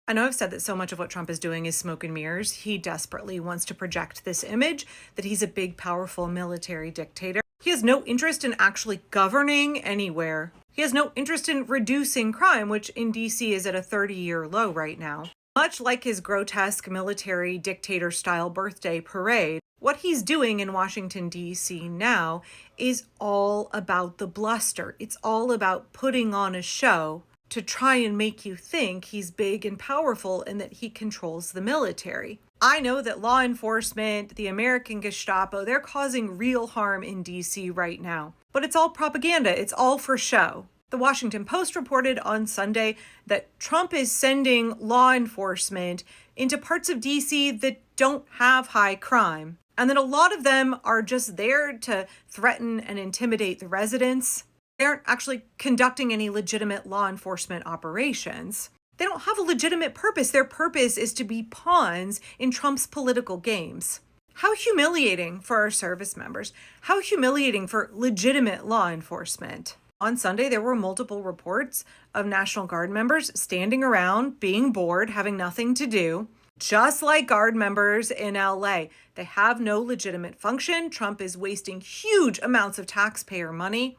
I know I've said that so much of what Trump is doing is smoke and mirrors. He desperately wants to project this image that he's a big, powerful military dictator. He has no interest in actually governing anywhere. He has no interest in reducing crime, which in DC is at a 30-year low right now. Much like his grotesque military dictator-style birthday parade, what he's doing in Washington, D.C. now is all about the bluster. It's all about putting on a show to try and make you think he's big and powerful and that he controls the military. I know that law enforcement, the American Gestapo, they're causing real harm in DC right now. But it's all propaganda. It's all for show. The Washington Post reported on Sunday that Trump is sending law enforcement into parts of DC that don't have high crime, and that a lot of them are just there to threaten and intimidate the residents. They aren't actually conducting any legitimate law enforcement operations. They don't have a legitimate purpose. Their purpose is to be pawns in Trump's political games. How humiliating for our service members. How humiliating for legitimate law enforcement. On Sunday, there were multiple reports of National Guard members standing around, being bored, having nothing to do, just like Guard members in LA. They have no legitimate function. Trump is wasting huge amounts of taxpayer money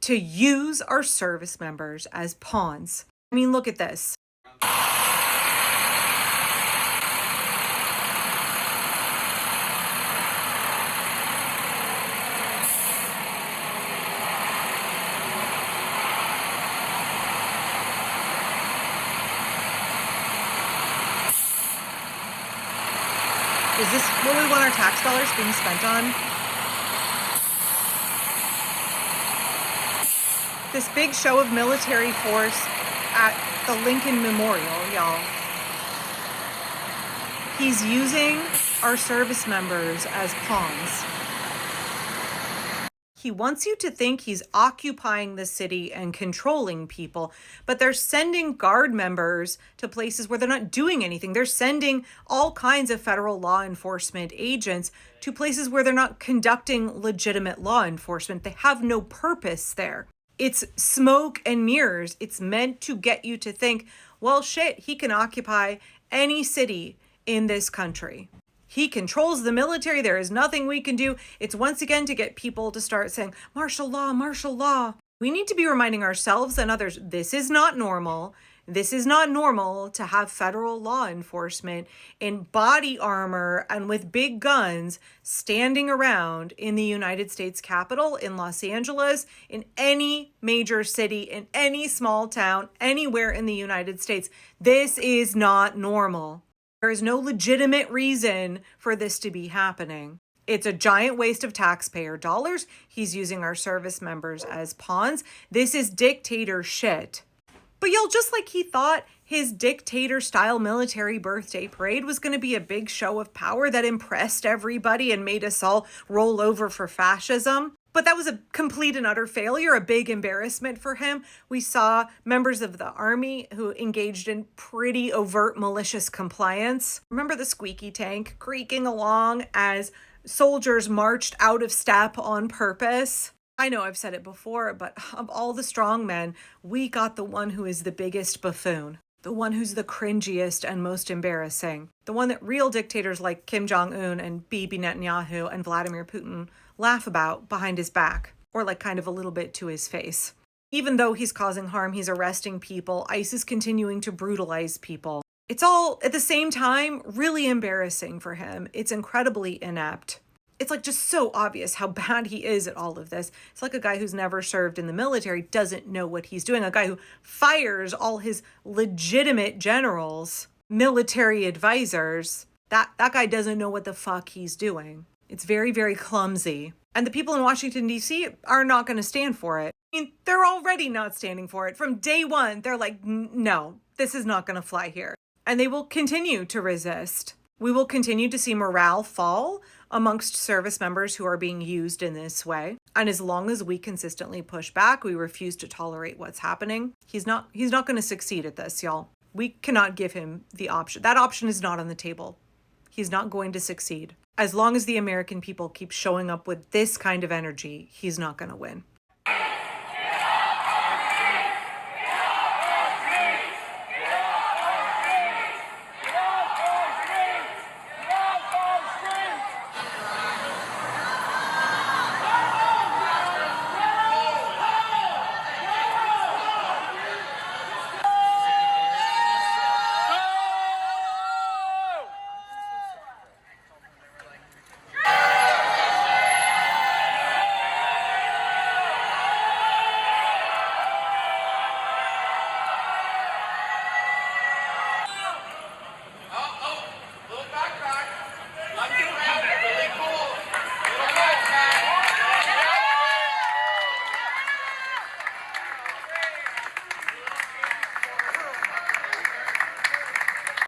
to use our service members as pawns. I mean, look at this. Is this what we want our tax dollars being spent on? This big show of military force at the Lincoln Memorial, y'all. He's using our service members as pawns. He wants you to think he's occupying the city and controlling people, but they're sending Guard members to places where they're not doing anything. They're sending all kinds of federal law enforcement agents to places where they're not conducting legitimate law enforcement. They have no purpose there. It's smoke and mirrors. It's meant to get you to think, well, shit, he can occupy any city in this country. He controls the military. There is nothing we can do. It's once again to get people to start saying, martial law, martial law. We need to be reminding ourselves and others, this is not normal. This is not normal to have federal law enforcement in body armor and with big guns standing around in the United States Capitol, in Los Angeles, in any major city, in any small town, anywhere in the United States. This is not normal. There is no legitimate reason for this to be happening. It's a giant waste of taxpayer dollars. He's using our service members as pawns. This is dictator shit. But y'all, just like he thought his dictator-style military birthday parade was going to be a big show of power that impressed everybody and made us all roll over for fascism, but that was a complete and utter failure, a big embarrassment for him. We saw members of the army who engaged in pretty overt malicious compliance. Remember the squeaky tank creaking along as soldiers marched out of step on purpose? I know I've said it before, but of all the strong men, we got the one who is the biggest buffoon. The one who's the cringiest and most embarrassing. The one that real dictators like Kim Jong-un and Bibi Netanyahu and Vladimir Putin laugh about behind his back, or like kind of a little bit to his face. Even though he's causing harm, he's arresting people, ICE is continuing to brutalize people. It's all, at the same time, really embarrassing for him. It's incredibly inept. It's like just so obvious how bad he is at all of this. It's like a guy who's never served in the military doesn't know what he's doing. A guy who fires all his legitimate generals, military advisors. That guy doesn't know what the fuck he's doing. It's very, very clumsy. And the people in Washington, D.C. are not going to stand for it. I mean, they're already not standing for it. From day one, they're like, no, this is not going to fly here. And they will continue to resist. We will continue to see morale fall amongst service members who are being used in this way. And as long as we consistently push back, we refuse to tolerate what's happening, he's not going to succeed at this, y'all. We cannot give him the option. That option is not on the table. He's not going to succeed. As long as the American people keep showing up with this kind of energy, he's not going to win.